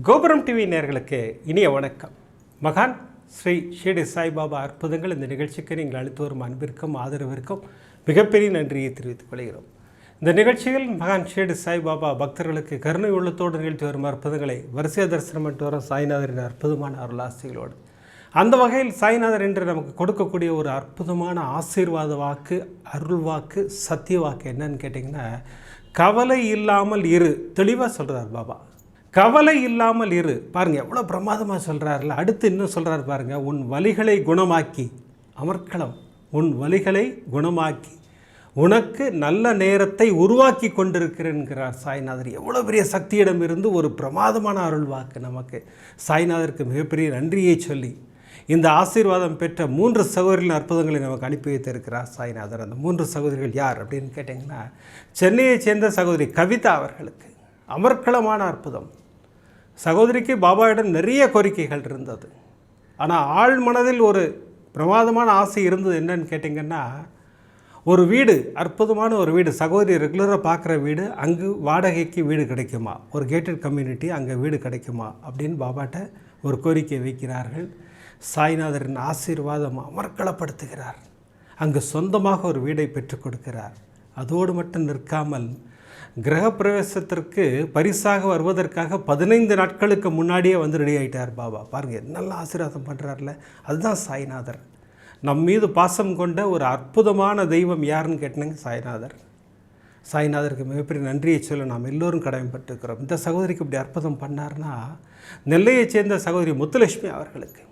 கோபுரம் டிவி நேயர்களுக்கு இனிய வணக்கம். மகான் ஸ்ரீ ஷிரடி சாய்பாபா அற்புதங்கள் இந்த நிகழ்ச்சிக்கு நீங்கள் அளித்து வரும் அன்பிற்கும் ஆதரவிற்கும் மிகப்பெரிய நன்றியை தெரிவித்துக் கொள்கிறோம். இந்த நிகழ்ச்சியில் மகான் ஷிரடி சாய்பாபா பக்தர்களுக்கு கருணை உள்ளத்தோடு நிகழ்த்தி வரும் அற்புதங்களை வரிசையாக தரிசனம் பண்ணிட்டு வரும் சாய்நாதரின் அற்புதமான அருளாசிகளோடு. அந்த வகையில் சாய்நாதர் என்று நமக்கு கொடுக்கக்கூடிய ஒரு அற்புதமான ஆசீர்வாத வாக்கு, அருள் வாக்கு, சத்திய வாக்கு என்னன்னு கேட்டிங்கன்னா, கவலை இல்லாமல் இரு. தெளிவாக சொல்கிறார் பாபா, கவலை இல்லாமல் இரு. பாருங்கள் எவ்வளோ பிரமாதமாக சொல்கிறாருல. அடுத்து இன்னும் சொல்கிறார் பாருங்கள், உன் வலிகளை குணமாக்கி, அமர்க்களம், உன் வலிகளை குணமாக்கி உனக்கு நல்ல நேரத்தை உருவாக்கி கொண்டிருக்கிறேன்கிறார் சாய்நாதர். எவ்வளோ பெரிய சக்தியிடம் இருந்து ஒரு பிரமாதமான அருள் வாக்கு நமக்கு. சாய்நாதருக்கு மிகப்பெரிய நன்றியை சொல்லி இந்த ஆசீர்வாதம் பெற்ற 3 சகோதரிகளின் அற்புதங்களை நமக்கு அனுப்பி வைத்திருக்கிறார் சாய்நாதர். அந்த 3 சகோதரிகள் யார் அப்படின்னு கேட்டிங்கன்னா, சென்னையைச் சேர்ந்த சகோதரி கவிதா அவர்களுக்கு அமர்க்களமான அற்புதம். சகோதரிக்கு பாபாவிடம் நிறைய கோரிக்கைகள் இருந்தது. ஆனால் ஆழ் மனதில் ஒரு பிரமாதமான ஆசை இருந்தது. என்னன்னு கேட்டிங்கன்னா, ஒரு வீடு, அற்புதமான ஒரு வீடு, சகோதரி ரெகுலராக பார்க்குற வீடு, அங்கு வாடகைக்கு வீடு கிடைக்குமா, ஒரு கேட்டட் கம்யூனிட்டி, அங்கே வீடு கிடைக்குமா அப்படின்னு பாபாட்ட ஒரு கோரிக்கை வைக்கிறார்கள். சாய்நாதரின் ஆசீர்வாதம் அமர்க்களப்படுத்துகிறார். அங்கு சொந்தமாக ஒரு வீடை பெற்றுக் கொடுக்கிறார். அதோடு மட்டும் நிற்காமல், கிரகப்பிரவேசத்திற்கு பரிசாக வருவதற்காக 15 நாட்களுக்கு முன்னாடியே வந்து ரெடி ஆகிட்டார் பாபா. பாருங்கள் என்னெல்லாம் ஆசீர்வாதம் பண்ணுறாருல. அதுதான் சாய்நாதர். நம் மீது பாசம் கொண்ட ஒரு அற்புதமான தெய்வம் யாருன்னு கேட்டேங்க, சாய்நாதர். சாய்நாதருக்கு மிகப்பெரிய நன்றியை சொல்ல நாம் எல்லோரும் கடமைப்பட்டிருக்கிறோம். இந்த சகோதரிக்கு இப்படி அற்புதம் பண்ணார்னா, நெல்லையைச் சேர்ந்த சகோதரி முத்துலட்சுமி அவர்களுக்கு,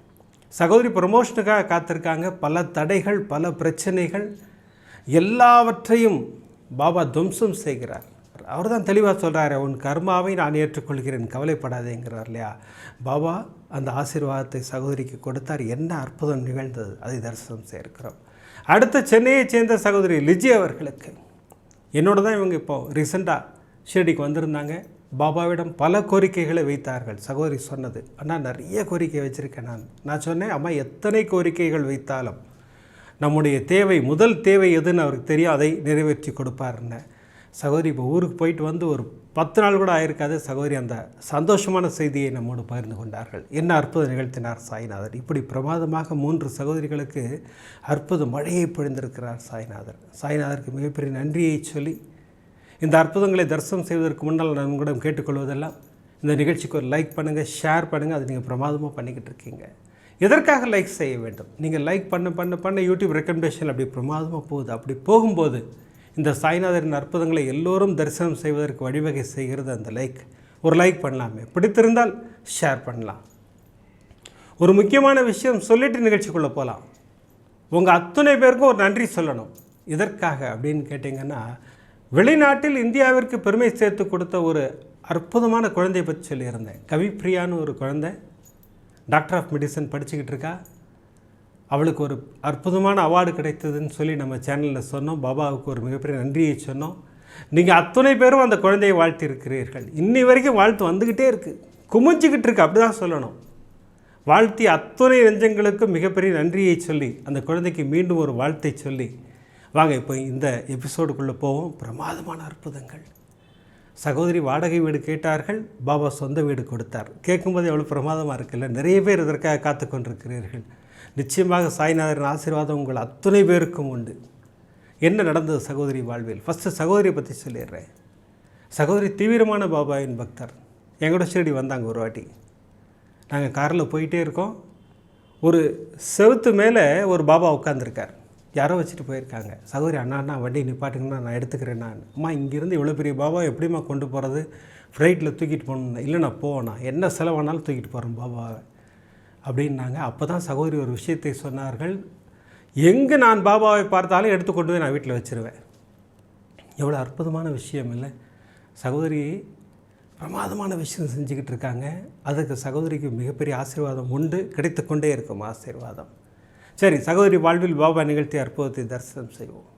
சகோதரி ப்ரமோஷனுக்காக காத்திருக்காங்க. பல தடைகள், பல பிரச்சனைகள், எல்லாவற்றையும் பாபா துவம்சம் செய்கிறார். அவர் தான் தெளிவாக சொல்கிறார், உன் கர்மாவை நான் ஏற்றுக்கொள்கிறேன், கவலைப்படாதேங்கிறார் இல்லையா. பாபா அந்த ஆசீர்வாதத்தை சகோதரிக்கு கொடுத்தார். என்ன அற்புதம் நிகழ்ந்தது, அதை தரிசனம் செய்திருக்கிறோம். அடுத்த சென்னையைச் சேர்ந்த சகோதரி லிஜி அவர்களுக்கு, என்னோட தான் இவங்க இப்போது ரீசெண்டாக ஷிரடிக்கு வந்திருந்தாங்க. பாபாவிடம் பல கோரிக்கைகளை வைத்தார்கள். சகோதரி சொன்னது, அண்ணா நிறைய கோரிக்கை வச்சுருக்கேன். நான் சொன்னேன், அம்மா எத்தனை கோரிக்கைகள் வைத்தாலும் நம்முடைய தேவை, முதல் தேவை எதுன்னு அவருக்கு தெரியும், அதை நிறைவேற்றி கொடுப்பாருன்னு. சகோதரி இப்போ ஊருக்கு போயிட்டு வந்து ஒரு 10 நாள் கூட ஆயிருக்காது. சகோதரி அந்த சந்தோஷமான செய்தியை நம்மோடு பகிர்ந்து கொண்டார்கள். என்ன அற்புதம் நிகழ்த்தினார் சாய்நாதர். இப்படி பிரமாதமாக 3 சகோதரிகளுக்கு அற்புத மழையை பொழிந்திருக்கிறார் சாய்நாதர். சாய்நாதருக்கு மிகப்பெரிய நன்றியை சொல்லி இந்த அற்புதங்களை தரிசனம் செய்வதற்கு முன்னால் நான் உங்களிடம் கேட்டுக்கொள்வதெல்லாம், இந்த நிகழ்ச்சிக்கு ஒரு லைக் பண்ணுங்கள், ஷேர் பண்ணுங்கள். அது நீங்கள் பிரமாதமாக பண்ணிக்கிட்டு இருக்கீங்க. எதற்காக லைக் செய்ய வேண்டும்? நீங்கள் லைக் பண்ண யூடியூப் ரெக்கமெண்டேஷன் அப்படி பிரமாதமாக போகுது. அப்படி போகும்போது இந்த சாய்நாதரின் அற்புதங்களை எல்லோரும் தரிசனம் செய்வதற்கு வழிவகை செய்கிறது அந்த லைக். ஒரு லைக் பண்ணலாமே, பிடித்திருந்தால் ஷேர் பண்ணலாம். ஒரு முக்கியமான விஷயம் சொல்லிட்டு நிகழ்ச்சிக்குள்ளே போகலாம். உங்கள் அத்தனை பேருக்கும் ஒரு நன்றி சொல்லணும். இதற்காக அப்படின்னு கேட்டிங்கன்னா, வெளிநாட்டில் இந்தியாவிற்கு பெருமை சேர்த்து கொடுத்த ஒரு அற்புதமான குழந்தையை பற்றி சொல்லியிருந்தேன். கவிப்பிரியான்னு ஒரு குழந்தை டாக்டர் ஆஃப் மெடிசன் படிச்சுக்கிட்டு இருக்கா. அவளுக்கு ஒரு அற்புதமான அவார்டு கிடைத்ததுன்னு சொல்லி நம்ம சேனலில் சொன்னோம். பாபாவுக்கு ஒரு மிகப்பெரிய நன்றியை சொன்னோம். நீங்கள் அத்தனை பேரும் அந்த குழந்தையை வாழ்த்தி இருக்கிறீர்கள். இன்னி வரைக்கும் வாழ்த்து வந்துக்கிட்டே இருக்குது, குமிஞ்சிக்கிட்டு இருக்கு, அப்படி தான் சொல்லணும். வாழ்த்தி அத்தனை நெஞ்சங்களுக்கும் மிகப்பெரிய நன்றியை சொல்லி அந்த குழந்தைக்கு மீண்டும் ஒரு வாழ்த்தை சொல்லி வாங்க இப்போ இந்த எபிசோடுக்குள்ளே போவோம். பிரமாதமான அற்புதங்கள். சகோதரி வாடகை வீடு கேட்டார்கள், பாபா சொந்த வீடு கொடுத்தார். கேட்கும்போது எவ்வளோ பிரமாதமாக இருக்குல்ல. நிறைய பேர் இதற்காக காத்து கொண்டிருக்கிறீர்கள். நிச்சயமாக சாய்நாதரின் ஆசீர்வாதம் உங்கள் அத்தனை பேருக்கும் உண்டு. என்ன நடந்தது சகோதரி வாழ்வில்? ஃபஸ்ட்டு சகோதரியை பற்றி சொல்லிடுறேன். சகோதரி தீவிரமான பாபாவின் பக்தர். எங்களோட ஷிரடி வந்தாங்க ஒரு வாட்டி. நாங்கள் காரில் போயிட்டே இருக்கோம். ஒரு செவுத்து மேலே ஒரு பாபா உட்காந்துருக்கார். யாரோ வச்சுட்டு போயிருக்காங்க. சகோதரி, அண்ணா வண்டி நிப்பாட்டுங்கன்னா நான் எடுத்துக்கிறேன். நான் அம்மா இங்கேருந்து இவ்வளோ பெரிய பாபா எப்படிம்மா கொண்டு போகிறது? ஃப்ளைட்டில் தூக்கிட்டு போகணும். இல்லை நான் போவேண்ணா, என்ன செலவானாலும் தூக்கிட்டு போகிறேன் பாபாவை அப்படின்னாங்க. அப்போ தான் சகோதரி ஒரு விஷயத்தை சொன்னார்கள், எங்கே நான் பாபாவை பார்த்தாலும் எடுத்து கொண்டு போய் நான் வீட்டில் வச்சுருவேன். எவ்வளோ அற்புதமான விஷயம் இல்லை? சகோதரி பிரமாதமான விஷயம் செஞ்சுக்கிட்டு இருக்காங்க. அதுக்கு சகோதரிக்கு மிகப்பெரிய ஆசீர்வாதம் உண்டு, கிடைத்து கொண்டே இருக்கும் ஆசீர்வாதம். சரி, சகோதரி வாழ்வில் பாபா நிகழ்த்தி அற்புதத்தை தரிசனம் செய்வோம்.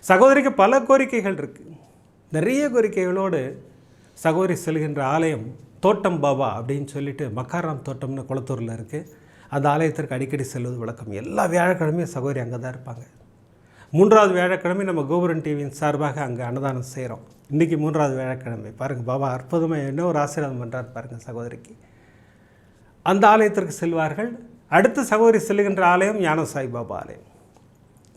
சகோதரிக்கு பல கோரிக்கைகள் இருக்குது. நிறைய கோரிக்கைகளோடு சகோதரி செல்கின்ற ஆலயம் தோட்டம் பாபா அப்படின்னு சொல்லிட்டு மக்காராம் தோட்டம்னு குளத்தூரில் இருக்குது. அந்த ஆலயத்திற்கு அடிக்கடி செல்வது வழக்கம். எல்லா வியாழக்கிழமையும் சகோதரி அங்கே தான் இருப்பாங்க. 3வது வியாழக்கிழமை நம்ம கோபுரம் டிவியின் சார்பாக அங்கே அன்னதானம் செய்கிறோம். இன்றைக்கி 3வது வியாழக்கிழமை. பாருங்கள் பாபா அற்புதமாக என்ன ஒரு ஆசீர்வாதம் பண்ணுறாரு பாருங்கள் சகோதரிக்கு. அந்த ஆலயத்திற்கு செல்வார்கள். அடுத்து சகோதரி செல்லுகின்ற ஆலயம் ஞான சாய்பாபா ஆலயம்.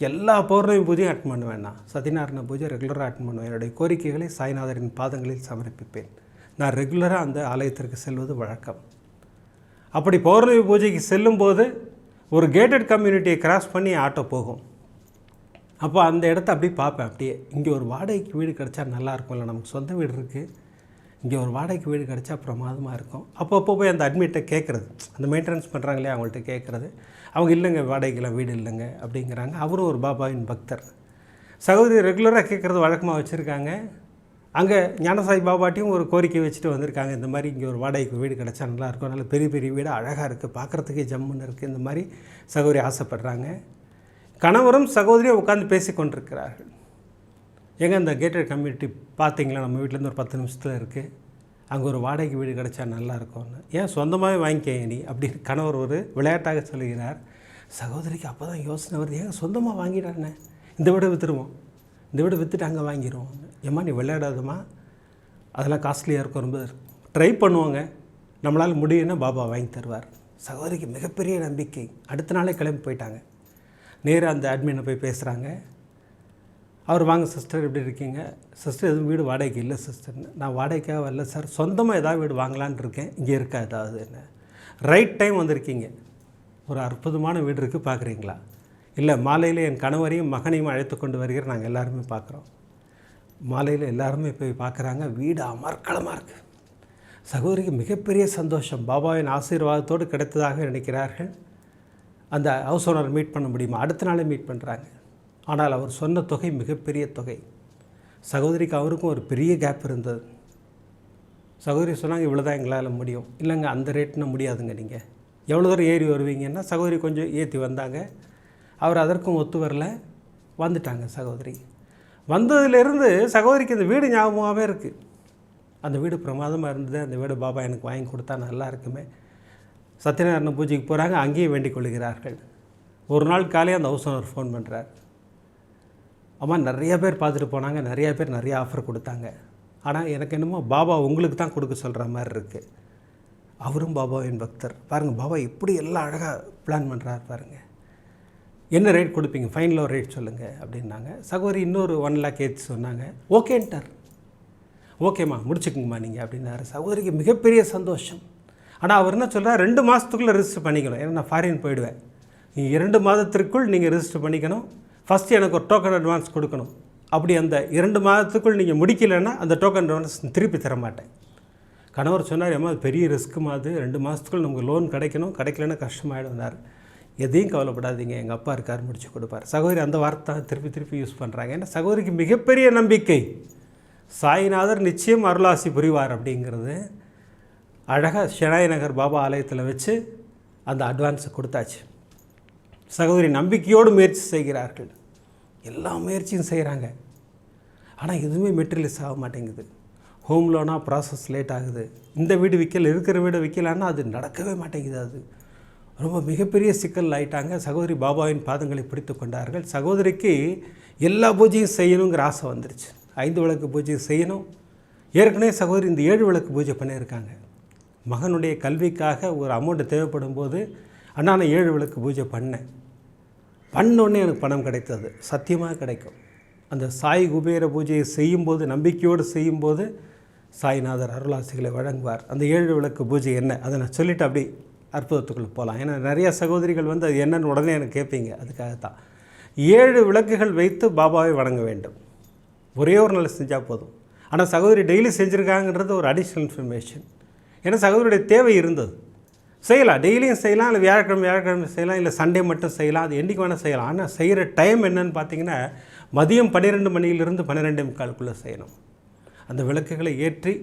எல்லா பௌர்ணமி பூஜையும் அட்டன் பண்ணுவேன். நான் சத்யநாராயண பூஜை ரெகுலராக அட்டன் பண்ணுவேன். என்னுடைய கோரிக்கைகளை சாய்நாதரின் பாதங்களில் சமர்ப்பிப்பேன். நான் ரெகுலராக அந்த ஆலயத்திற்கு செல்வது வழக்கம். அப்படி பௌர்ணமி பூஜைக்கு செல்லும்போது ஒரு கேட்டட் கம்யூனிட்டியை கிராஸ் பண்ணி ஆட்டோ போகும். அப்போ அந்த இடத்த அப்படியே பார்ப்பேன். அப்படியே இங்கே ஒரு வாடகைக்கு வீடு கிடச்சா நல்லாயிருக்கும்ல, நமக்கு சொந்த வீடு இருக்குது, இங்கே ஒரு வாடகைக்கு வீடு கிடச்சா பிரமாதமாக இருக்கும். அப்பப்போ போய் அந்த அட்மிட்டை கேட்குறது, அந்த மெயின்டெனன்ஸ் பண்ணுறாங்களே அவங்கள்ட்ட கேட்குறது. அவங்க இல்லைங்க வாடகைக்கெல்லாம் வீடு இல்லைங்க அப்படிங்கிறாங்க. அவரும் ஒரு பாபாவின் பக்தர். சகோதரி ரெகுலராக கேட்குறது வழக்கமாக வச்சுருக்காங்க. அங்கே ஞானசாய் பாபாட்டையும் ஒரு கோரிக்கை வச்சுட்டு வந்திருக்காங்க. இந்த மாதிரி இங்கே ஒரு வாடகைக்கு வீடு கிடச்சா நல்லாயிருக்கும், நல்ல பெரிய பெரிய வீடு அழகாக இருக்குது, பார்க்குறதுக்கே ஜம்முன்னு இருக்குது, இந்த மாதிரி சகோதரி ஆசைப்படுறாங்க. கணவரும் சகோதரியும் உட்காந்து பேசி கொண்டிருக்கிறார்கள். எங்கே அந்த கேட்டட் கம்யூனிட்டி பார்த்தீங்களா, நம்ம வீட்டிலேருந்து ஒரு 10 நிமிஷத்தில் இருக்குது, அங்கே ஒரு வாடகைக்கு வீடு கிடச்சா நல்லாயிருக்கும்னு. ஏன் சொந்தமாகவே வாங்கிக்க நீ அப்படின்னு கணவர் ஒரு விளையாட்டாக சொல்லுகிறார். சகோதரிக்கு அப்போ தான் யோசனை வருது, ஏங்க சொந்தமாக வாங்கிடானே, இந்த வீடை விற்றுருவோம், இந்த வீடை விற்றுட்டு அங்கே வாங்கிடுவோம். ஏம்மா நீ விளையாடாதம்மா, அதெல்லாம் காஸ்ட்லியாக இருக்கும், ரொம்ப ட்ரை பண்ணுவாங்க, நம்மளால் முடியும்னா பாபா வாங்கி தருவார். சகோதரிக்கு மிகப்பெரிய நம்பிக்கை. அடுத்த நாளே கிளம்பி போயிட்டாங்க. நேராக அந்த அட்மினை போய் பேசுகிறாங்க. அவர் வாங்க சிஸ்டர் எப்படி இருக்கீங்க? சிஸ்டர் எதுவும் வீடு வாடகைக்கு இல்லை சிஸ்டர்னு. நான் வாடகைக்காக வரல சார், சொந்தமாக ஏதாவது வீடு வாங்கலான்னு இருக்கேன், இங்கே இருக்கா ஏதாவது என்ன? ரைட் டைம் வந்திருக்கீங்க, ஒரு அற்புதமான வீடு இருக்குது பார்க்குறீங்களா? இல்லை மாலையில் என் கணவரையும் மகனையும் அழைத்து கொண்டு வருகிற நாங்கள் எல்லாருமே பார்க்குறோம். மாலையில் எல்லாருமே போய் பார்க்குறாங்க, வீடு அமர்க்களமாக இருக்குது. சகோதரிக்கு மிகப்பெரிய சந்தோஷம், பாபாவின் ஆசீர்வாதத்தோடு கிடைத்ததாக நினைக்கிறார்கள். அந்த ஹவுஸ் ஓனர் மீட் பண்ண முடியுமா? அடுத்த நாளே மீட் பண்ணுறாங்க. ஆனால் அவர் சொன்ன தொகை மிகப்பெரிய தொகை. சகோதரிக்கு அவருக்கும் ஒரு பெரிய கேப் இருந்தது. சகோதரி சொன்னாங்க, இவ்வளோ தான் எங்களால் முடியும். இல்லைங்க அந்த ரேட்னா முடியாதுங்க, நீங்கள் எவ்வளோ தூரம் ஏறி வருவீங்கன்னா. சகோதரி கொஞ்சம் ஏற்றி வந்தாங்க. அவர் அதற்கும் ஒத்து வரல, வந்துட்டாங்க. சகோதரி வந்ததுலேருந்து சகோதரிக்கு இந்த வீடு ஞாபகமாகவே இருக்குது. அந்த வீடு பிரமாதமாக இருந்தது, அந்த வீடு பாபா எனக்கு வாங்கி கொடுத்தா நல்லா இருக்குமே. சத்யநாராயண பூஜைக்கு போகிறாங்க, அங்கேயும் வேண்டிக் கொள்கிறார்கள். ஒரு நாள் காலையில் அந்த ஹவுஸ் ஓனர் ஃபோன் பண்ணுறார். அம்மா நிறையா பேர் பார்த்துட்டு போனாங்க, நிறையா பேர் நிறைய ஆஃபர் கொடுத்தாங்க, ஆனால் எனக்கு என்னமோ பாபா உங்களுக்கு தான் கொடுக்க சொல்கிற மாதிரி இருக்குது. அவரும் பாபாவின் பக்தர். பாருங்கள் பாபா எப்படி எல்லாம் அழகாக பிளான் பண்ணுறாரு பாருங்கள். என்ன ரேட் கொடுப்பீங்க, ஃபைனல் ஒரு ரேட் சொல்லுங்கள் அப்படின்னாங்க. சகோதரி இன்னொரு 1 lakh ஏற்றி சொன்னாங்க. ஓகேன்ட்டார். ஓகேம்மா முடிச்சுக்குங்கம்மா நீங்கள் அப்படின்னாரு. சகோதரிக்கு மிகப்பெரிய சந்தோஷம். ஆனால் அவர் என்ன சொல்கிறார், 2 மாதத்துக்குள்ளே ரிஜிஸ்டர் பண்ணிக்கணும், ஏன்னா நான் ஃபாரின் போயிடுவேன், நீங்கள் 2 மாதத்திற்குள் நீங்கள் ரிஜிஸ்டர் பண்ணிக்கணும், ஃபஸ்ட்டு எனக்கு ஒரு டோக்கன் அட்வான்ஸ் கொடுக்கணும். அப்படி அந்த 2 மாதத்துக்குள் நீங்கள் முடிக்கலைன்னா அந்த டோக்கன் அட்வான்ஸ் திருப்பி தர மாட்டேன். கணவர் சொன்னார், ஏமா அது பெரிய ரிஸ்க்குமா, அது 2 மாதத்துக்குள் நமக்கு லோன் கிடைக்கணும், கிடைக்கலன்னா கஷ்டமாயிடுனார். எதையும் கவலைப்படாதீங்க, எங்கள் அப்பா இருக்கார், முடிச்சு கொடுப்பார். சகோதரி அந்த வார்த்தை திருப்பி திருப்பி யூஸ் பண்ணுறாங்க. ஏன்னா சகோதரிக்கு மிகப்பெரிய நம்பிக்கை, சாய்நாதர் நிச்சயம் அருளாசி புரிவார் அப்படிங்கிறது. அழகாக ஷெனாய் நகர் பாபா ஆலயத்தில் வச்சு அந்த அட்வான்ஸை கொடுத்தாச்சு. சகோதரி நம்பிக்கையோடு முயற்சி செய்கிறார்கள், எல்லா முயற்சியும் செய்கிறாங்க. ஆனால் எதுவுமே மெட்டீரியல்ஸ் ஆக மாட்டேங்குது. ஹோம் லோனாக ப்ராசஸ் லேட் ஆகுது. இந்த வீடு விற்கல, இருக்கிற வீடு விற்கலான்னா அது நடக்கவே மாட்டேங்குது. அது ரொம்ப மிகப்பெரிய சிக்கல் ஆகிட்டாங்க. சகோதரி பாபாவின் பாதங்களை பிடித்து கொண்டார்கள். சகோதரிக்கு எல்லா பூஜையும் செய்யணுங்கிற ஆசை வந்துருச்சு. 5 விளக்கு பூஜை செய்யணும். ஏற்கனவே சகோதரி இந்த 7 விளக்கு பூஜை பண்ணியிருக்காங்க. மகனுடைய கல்விக்காக ஒரு அமௌண்ட்டு தேவைப்படும் போது அண்ணா நான் 7 விளக்கு பூஜை பண்ணோடனே எனக்கு பணம் கிடைத்தது. சத்தியமாக கிடைக்கும். அந்த சாய் குபேர பூஜையை செய்யும்போது, நம்பிக்கையோடு செய்யும்போது சாய்நாதர் அருளாசிகளை வழங்குவார். அந்த 7 விளக்கு பூஜை என்ன, அதை நான் சொல்லிவிட்டு அப்படி அற்புதத்துக்குள்ளே போகலாம். ஏன்னா நிறையா சகோதரிகள் வந்து அது என்னன்னு உடனே எனக்கு கேட்பீங்க. அதுக்காகத்தான் 7 விளக்குகள் வைத்து பாபாவை வணங்க வேண்டும். ஒரே ஒரு நாள் செஞ்சால் போதும். ஆனால் சகோதரி டெய்லி செஞ்சுருக்காங்கன்றது ஒரு அடிஷ்னல் இன்ஃபர்மேஷன். ஏன்னா சகோதரியுடைய தேவை இருந்தது. செய்யலாம், டெய்லியும் செய்யலாம், இல்லை வியாழக்கிழமை செய்யலாம், இல்லை சண்டே மட்டும் செய்யலாம், அது என்றைக்கு வேணால் செய்யலாம். ஆனால் செய்கிற டைம் என்னன்னு பார்த்தீங்கன்னா மதியம் 12 மணியிலிருந்து 12:45 செய்யணும். அந்த விளக்குகளை ஏற்றி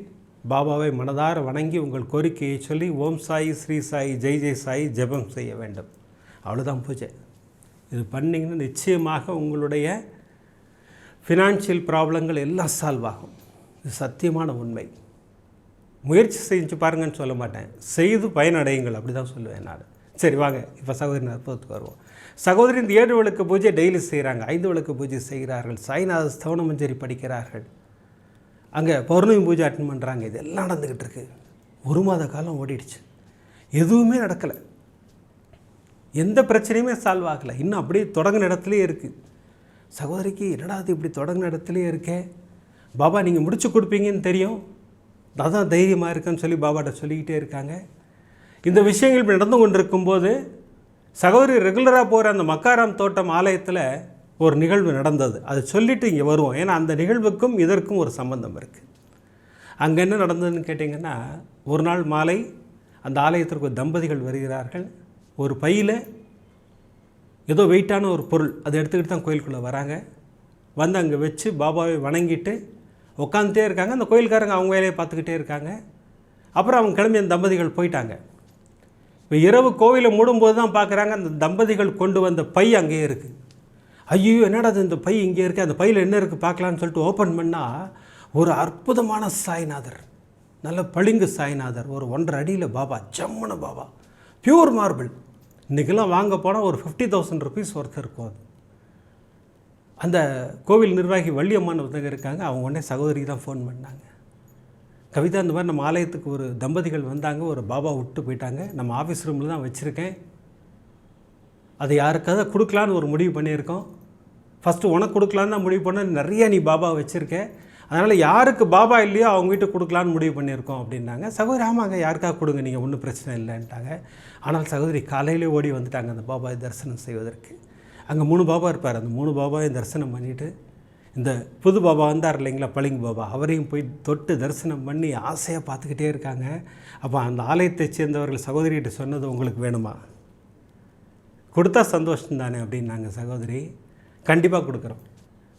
பாபாவை மனதார வணங்கி உங்கள் கோரிக்கையை சொல்லி ஓம் சாய், ஸ்ரீ சாய், ஜெய் ஜெய் சாய் ஜெபம் செய்ய வேண்டும். அவ்வளோதான் பூஜை. இது பண்ணிங்கன்னா நிச்சயமாக உங்களுடைய ஃபினான்ஷியல் ப்ராப்ளங்கள் எல்லாம் சால்வ் ஆகும். இது சத்தியமான உண்மை. முயற்சி செஞ்சு பாருங்கன்னு சொல்ல மாட்டேன், செய்து பயனடையுங்கள் அப்படி தான் சொல்லுவேன் நான். சரி வாங்க இப்போ சகோதரி அற்புதத்துக்கு வருவோம். சகோதரி இந்த 7 விளக்கு பூஜை டெய்லி செய்கிறாங்க, 5 விளக்கு பூஜை செய்கிறார்கள், சாய்நாத ஸ்தவன மஞ்சரி படிக்கிறார்கள், அங்கே பௌர்ணமி பூஜை அட்டன் பண்ணுறாங்க. இதெல்லாம் நடந்துக்கிட்டு இருக்குது. 1 மாத காலம் ஓடிடுச்சு. எதுவுமே நடக்கலை, எந்த பிரச்சனையுமே சால்வ் ஆகலை, இன்னும் அப்படியே தொடங்கின இடத்துலையே இருக்குது. சகோதரிக்கு என்னடா அது இப்படி தொடங்கின இடத்துலையே இருக்கே, பாபா நீங்கள் முடிச்சு கொடுப்பீங்கன்னு தெரியும், அதான் தைரியமாக இருக்குன்னு சொல்லி பாபாட்ட சொல்லிக்கிட்டே இருக்காங்க. இந்த விஷயங்கள் இப்படி நடந்து கொண்டு இருக்கும்போது சகோதரி ரெகுலராக போகிற அந்த மக்காராம் தோட்டம் ஆலயத்தில் ஒரு நிகழ்வு நடந்தது. அதை சொல்லிவிட்டு இங்கே வருவோம், ஏன்னா அந்த நிகழ்வுக்கும் இதற்கும் ஒரு சம்பந்தம் இருக்குது. அங்கே என்ன நடந்ததுன்னு கேட்டிங்கன்னா, ஒரு நாள் மாலை அந்த ஆலயத்திற்கு ஒரு தம்பதிகள் வருகிறார்கள். ஒரு பையில் ஏதோ வெயிட்டான ஒரு பொருள் அதை எடுத்துக்கிட்டு தான் கோயிலுக்குள்ளே வராங்க. வந்து அங்கே வச்சு பாபாவை வணங்கிட்டு உட்காந்துட்டே இருக்காங்க. அந்த கோயில்காரங்க அவங்க வேலையை பார்த்துக்கிட்டே இருக்காங்க. அப்புறம் அவங்க கிளம்பி அந்த தம்பதிகள் போயிட்டாங்க. இப்போ இரவு கோவிலை மூடும்போது தான் பார்க்குறாங்க, அந்த தம்பதிகள் கொண்டு வந்த பை அங்கேயே இருக்குது. ஐயோ என்னடா அது, இந்த பை இங்கே இருக்குது, அந்த பையில் என்ன இருக்குது பார்க்கலான்னு சொல்லிட்டு ஓப்பன் பண்ணால் ஒரு அற்புதமான சாய்நாதர், நல்ல பளிங்கு சாய்நாதர், ஒரு 1.5 அடியில் பாபா, ஜம்முன பாபா, பியூர் மார்பிள். இன்றைக்கெல்லாம் வாங்க போனால் ஒரு 50,000 rupees ஒர்த் இருக்கும். அது அந்த கோவில் நிர்வாகி வள்ளியம்மான் ஒருத்தங்க இருக்காங்க, அவங்க உடனே சகோதரிக்கு தான் ஃபோன் பண்ணாங்க. கவிதா, இந்த மாதிரி நம்ம ஆலயத்துக்கு ஒரு தம்பதிகள் வந்தாங்க, ஒரு பாபா விட்டு போயிட்டாங்க, நம்ம ஆஃபீஸ் ரூமில் தான் வச்சுருக்கேன், அதை யாருக்காவது கொடுக்கலான்னு ஒரு முடிவு பண்ணியிருக்கோம். ஃபஸ்ட்டு உனக்கு கொடுக்கலான்னு தான் முடிவு பண்ண, நிறைய நீ பாபா வச்சுருக்கேன், அதனால் யாருக்கு பாபா இல்லையோ அவங்க வீட்டுக்கு கொடுக்கலான்னு முடிவு பண்ணியிருக்கோம் அப்படின்னாங்க. சகோதரி ஆமாங்க, யாருக்காக கொடுங்க, நீங்கள் ஒன்றும் பிரச்சனை இல்லைன்ட்டாங்க. ஆனால் சகோதரி காலையிலே ஓடி வந்துட்டாங்க அந்த பாபாவை தரிசனம் செய்வதற்கு. அங்கே 3 பாபா இருப்பார், அந்த 3 பாபாவையும் தரிசனம் பண்ணிவிட்டு, இந்த புது பாபா வந்தார் இல்லைங்களா, பளிங்கு பாபா, அவரையும் போய் தொட்டு தரிசனம் பண்ணி ஆசையாக பார்த்துக்கிட்டே இருக்காங்க. அப்போ அந்த ஆலயத்தை சேர்ந்தவர்கள் சகோதரிகிட்ட சொன்னது, உங்களுக்கு வேணுமா, கொடுத்தா சந்தோஷம் தானே அப்படின்னாங்க. சகோதரி கண்டிப்பாக கொடுக்குறோம்,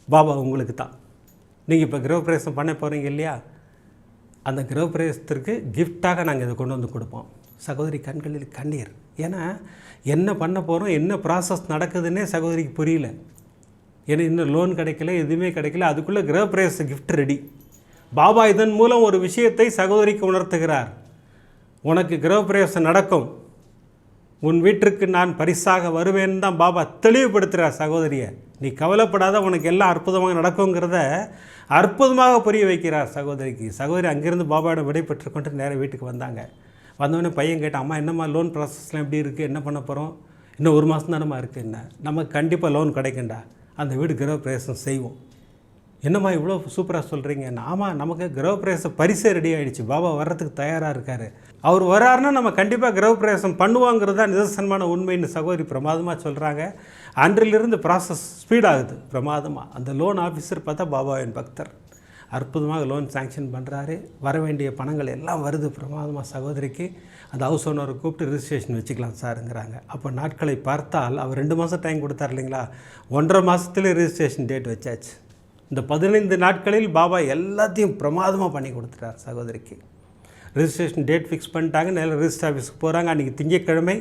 பாபா உங்களுக்கு தான், நீங்கள் இப்போ கிரகப்பிரவேசம் பண்ண போகிறீங்க இல்லையா, அந்த கிரகப்பிரவேசத்திற்கு கிஃப்டாக நாங்கள் இதை கொண்டு வந்து கொடுப்போம். சகோதரி கண்களில் கண்ணீர். ஏன்னா என்ன பண்ண போகிறோம், என்ன ப்ராசஸ் நடக்குதுன்னே சகோதரிக்கு புரியல. ஏன்னா இன்னும் லோன் கிடைக்கல, எதுவுமே கிடைக்கல, அதுக்குள்ளே கிரகப்பிரவேச கிஃப்ட் ரெடி. பாபா இதன் மூலம் ஒரு விஷயத்தை சகோதரிக்கு உணர்த்துகிறார். உனக்கு கிரகப்பிரவேசம் நடக்கும், உன் வீட்டிற்கு நான் பரிசாக வருவேன்னு தான் பாபா தெளிவுபடுத்துகிறார் சகோதரியை. நீ கவலைப்படாத, உனக்கு எல்லாம் அற்புதமாக நடக்குங்கிறத அற்புதமாக புரிய வைக்கிறார் சகோதரிக்கு. சகோதரி அங்கேருந்து பாபாவோட விடை பெற்றுக்கொண்டு நேராக வீட்டுக்கு வந்தாங்க. வந்தவொடனே பையன் கேட்டான், அம்மா என்னம்மா லோன் ப்ராசஸ்லாம் எப்படி இருக்குது, என்ன பண்ண போகிறோம், இன்னும் 1 மாதம் தானம்மா இருக்குது, என்ன நமக்கு கண்டிப்பாக லோன் கிடைக்குண்டா, அந்த வீடு கிரகப்பிரவேசம் செய்வோம். என்னம்மா இவ்வளோ சூப்பராக சொல்கிறீங்க, ஆமாம் நமக்கு கிரகப்பிரவேச பரிசே ரெடி ஆகிடுச்சு, பாபா வர்றதுக்கு தயாராக இருக்கார், அவர் வராருன்னா நம்ம கண்டிப்பாக கிரகப்பிரவேசம் பண்ணுவாங்கிறது தான் நிதர்சனமான உண்மைன்னு சகோதரி பிரமாதமாக சொல்கிறாங்க. அன்றிலிருந்து ப்ராசஸ் ஸ்பீடாகுது பிரமாதமாக. அந்த லோன் ஆஃபீஸர் பார்த்தா பாபாவின் பக்தர், அற்புதமாக லோன் சேங்ஷன் பண்ணுறாரு, வர வேண்டிய பணங்கள் எல்லாம் வருது பிரமாதமாக. சகோதரிக்கு அந்த ஹவுஸ் ஓனரை கூப்பிட்டு ரிஜிஸ்ட்ரேஷன் வச்சுக்கலாம் சாருங்கிறாங்க. அப்போ நாட்களை பார்த்தால் அவர் 2 மாதம் டைம் கொடுத்தார் இல்லைங்களா, 1.5 மாதத்துலேயே ரிஜிஸ்ட்ரேஷன் டேட் வச்சாச்சு. இந்த 15 நாட்களில் பாபா எல்லாத்தையும் பிரமாதமாக பண்ணி கொடுத்துட்டார் சகோதரிக்கு. ரிஜிஸ்ட்ரேஷன் டேட் ஃபிக்ஸ் பண்ணிட்டாங்க, நேரில் ரிஜிஸ்டர் ஆஃபீஸுக்கு போகிறாங்க. அன்றைக்கி திங்கட்கிழமை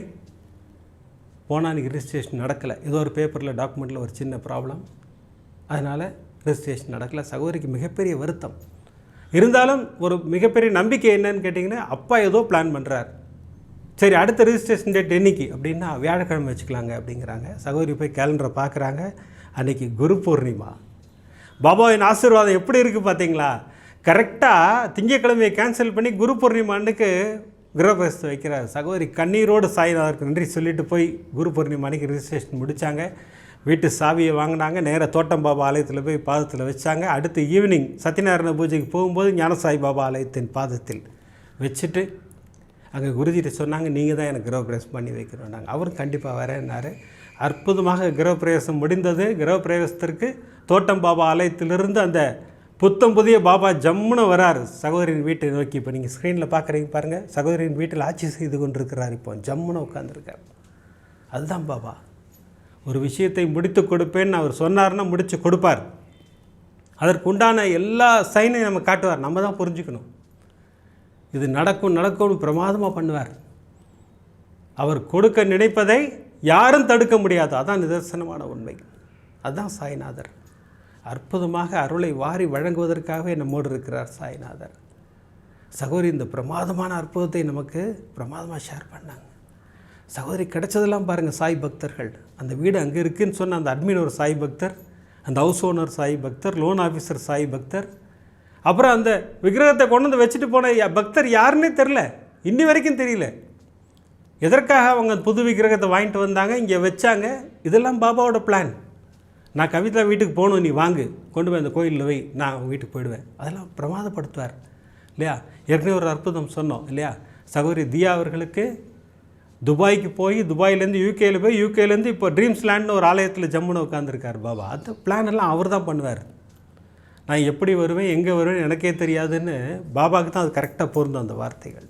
போனால் அன்றைக்கி ரிஜிஸ்ட்ரேஷன் நடக்கலை, ஏதோ ஒரு பேப்பரில் டாக்குமெண்ட்டில் ஒரு சின்ன ப்ராப்ளம், அதனால் ரிஜிஸ்ட்ரேஷன் நடக்கலை. சகோதரிக்கு மிகப்பெரிய வருத்தம். இருந்தாலும் ஒரு மிகப்பெரிய நம்பிக்கை என்னன்னு கேட்டிங்கன்னா, அப்பா ஏதோ பிளான் பண்ணுறார், சரி அடுத்த ரிஜிஸ்ட்ரேஷன் டேட் என்னைக்கு அப்படின்னா வியாழக்கிழமை வச்சுக்கலாங்க அப்படிங்கிறாங்க. சகோதரி போய் கேலண்டரை பார்க்குறாங்க, அன்றைக்கி குரு பூர்ணிமா. பாபாவின் ஆசீர்வாதம் எப்படி இருக்குது பார்த்தீங்களா, கரெக்டாக திங்கக்கிழமையை கேன்சல் பண்ணி குரு பூர்ணிமா அன்றைக்கு கிரகப்பிரவேசத்தை வைக்கிறார். சகோதரி கண்ணீரோடு சாய்நாதருக்கு நன்றி சொல்லிட்டு போய் குரு பூர்ணிமா அன்றைக்கி ரிஜிஸ்ட்ரேஷன் முடித்தாங்க. வீட்டு சாவியை வாங்கினாங்க, நேராக தோட்டம் பாபா ஆலயத்தில் போய் பாதத்தில் வச்சாங்க. அடுத்து ஈவினிங் சத்யநாராயண பூஜைக்கு போகும்போது ஞானசாய் பாபா ஆலயத்தின் பாதத்தில் வச்சுட்டு அங்கே குருஜிட்ட சொன்னாங்க, நீங்கள் தான் எனக்கு கிரகப்பிரவேசம் பண்ணி வைக்கணும்னாங்க. அவரும் கண்டிப்பாக வரேன்னாரு. அற்புதமாக கிரகப்பிரவேசம் முடிந்தது. கிரகப்பிரவேசத்திற்கு தோட்டம் பாபா ஆலயத்திலிருந்து அந்த புத்தம் புதிய பாபா ஜம்முன்னு வராரு சகோதரின் வீட்டை நோக்கி. இப்போ நீங்கள் ஸ்க்ரீனில் பார்க்குறீங்க பாருங்கள், சகோதரின் வீட்டில் ஆட்சி செய்து கொண்டிருக்கிறார். இப்போ ஜம்முன்னு உட்காந்துருக்கார். அதுதான் பாபா. ஒரு விஷயத்தை முடித்து கொடுப்பேன்னு அவர் சொன்னார்னா முடித்து கொடுப்பார். அதற்கு உண்டான எல்லா சைனையும் நம்ம காட்டுவார். நம்ம தான் புரிஞ்சுக்கணும், இது நடக்கும்னு பிரமாதமாக பண்ணுவார். அவர் கொடுக்க நினைப்பதை யாரும் தடுக்க முடியாது. அதான் நிதர்சனமான உண்மை. அதுதான் சாய்நாதர். அற்புதமாக அருளை வாரி வழங்குவதற்காகவே நம்மோடு இருக்கிறார் சாய்நாதர். சகோதரி இந்த பிரமாதமான அற்புதத்தை நமக்கு பிரமாதமாக ஷேர் பண்ணாங்க. சகோதரி கிடைச்சதெல்லாம் பாருங்கள், சாய் பக்தர்கள். அந்த வீடு அங்கே இருக்குதுன்னு சொன்ன அந்த அட்மின் ஒரு சாய் பக்தர், அந்த ஹவுஸ் ஓனர் சாய் பக்தர், லோன் ஆஃபீஸர் சாய் பக்தர், அப்புறம் அந்த விக்கிரகத்தை கொண்டு வந்து வச்சுட்டு போன பக்தர் யாருன்னே தெரில, இன்னி வரைக்கும் தெரியல. எதற்காக அவங்க புது விக்கிரகத்தை வாங்கிட்டு வந்தாங்க, இங்கே வச்சாங்க, இதெல்லாம் பாபாவோட பிளான். நான் கவிதா வீட்டுக்கு போகணும், நீ வாங்கு, கொண்டு போய் அந்த கோயிலில் வை, நான் வீட்டுக்கு போயிடுவேன். அதெல்லாம் பிரமாதப்படுத்துவார் இல்லையா. ஏற்கனவே ஒரு அற்புதம் சொன்னோம் இல்லையா. சகோதரி தியா அவர்களுக்கு துபாய்க்கு போய், துபாயிலேருந்து யூகேயில் போய், யூகேலேருந்து இப்போ ட்ரீம்ஸ் லேண்ட்னு ஒரு ஆலயத்தில் ஜம்முன்னு உட்காந்துருக்கார் பாபா. அந்த பிளான் எல்லாம் அவர் தான் பண்ணுவார். நான் எப்படி வருவேன், எங்கே வருவேன் எனக்கே தெரியாதுன்னு பாபாவுக்கு தான் அது கரெக்டாக பொருந்தும் அந்த வார்த்தைகள்.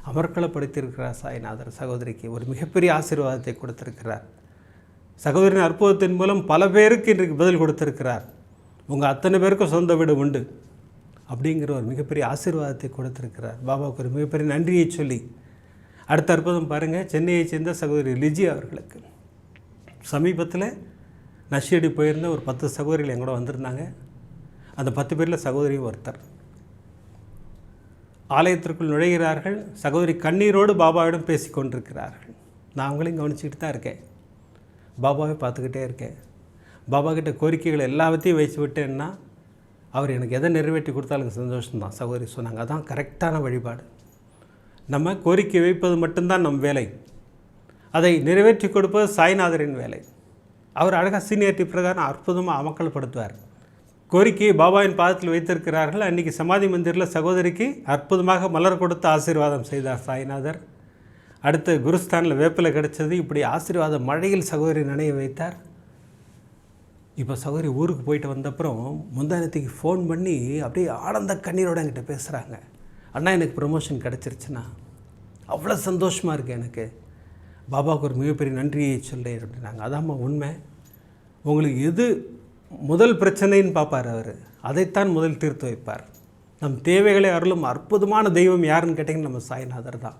அமர்க்களப்படுத்தியிருக்கிறார் சாய்நாதர். சகோதரிக்கு ஒரு மிகப்பெரிய ஆசீர்வாதத்தை கொடுத்திருக்கிறார். சகோதரின் அற்புதத்தின் மூலம் பல பேருக்கு இன்றைக்கு பதில் கொடுத்திருக்கிறார். உங்கள் அத்தனை பேருக்கும் சொந்த வீடு உண்டு அப்படிங்கிற ஒரு மிகப்பெரிய ஆசீர்வாதத்தை கொடுத்திருக்கிறார். பாபாவுக்கு ஒரு மிகப்பெரிய நன்றியை சொல்லி அடுத்த அற்புதம் பாருங்கள். சென்னையை சேர்ந்த சகோதரி லிஜி அவர்களுக்கு சமீபத்தில் நஷீடி போயிருந்த ஒரு 10 சகோதரிகள் எங்கூட வந்திருந்தாங்க. அந்த 10 பேரில் சகோதரியும் ஒருத்தர். ஆலயத்திற்குள் நுழைகிறார்கள். சகோதரி கண்ணீரோடு பாபாவிடம் பேசி கொண்டிருக்கிறார்கள். நான் அவங்களையும் கவனிச்சுக்கிட்டு தான் இருக்கேன், பாபாவை பார்த்துக்கிட்டே இருக்கேன். பாபா கிட்ட கோரிக்கைகள் எல்லாத்தையும் வச்சு விட்டேன்னா அவர் எனக்கு எதை நிறைவேற்றி கொடுத்தாலும் சந்தோஷம்தான். சகோதரி சொன்னாங்க, அதான் கரெக்டான வழிபாடு. நம்ம கோரிக்கை வைப்பது மட்டும்தான் நம் வேலை, அதை நிறைவேற்றி கொடுப்பது சாய்நாதரின் வேலை. அவர் அழகாக சீனியாரிட்டி பிரகாரம் அற்புதமாக அமக்கலப்படுத்துவார். கோரிக்கையை பாபாவின் பாதத்தில் வைத்திருக்கிறார்கள். அன்றைக்கி சமாதி மந்திரில் சகோதரிக்கு அற்புதமாக மலர் கொடுத்து ஆசீர்வாதம் செய்தார் சாய்நாதர். அடுத்து குருஸ்தானில் வேப்பிலை கிடச்சது. இப்படி ஆசீர்வாத மழையில் சகோதரி நனைய வைத்தார். இப்போ சகோதரி ஊருக்கு போயிட்டு வந்தப்புறம் முந்தானத்துக்கு ஃபோன் பண்ணி அப்படியே ஆனந்த கண்ணீரோடு என்கிட்ட பேசுகிறாங்க. அண்ணா எனக்கு ப்ரமோஷன் கிடச்சிருச்சுண்ணா, அவ்வளோ சந்தோஷமாக இருக்குது எனக்கு, பாபாவுக்கு ஒரு மிகப்பெரிய நன்றியை சொல்கிறேன் அப்படின்னாங்க. அதாம்மா உண்மை. உங்களுக்கு எது முதல் பிரச்சனைன்னு பார்ப்பார் அவர், அதைத்தான் முதல் தீர்த்து வைப்பார். நம் தேவைகளை அருளும் அற்புதமான தெய்வம் யாருன்னு கேட்டிங்கன்னா நம்ம சாய்நாதர் தான்.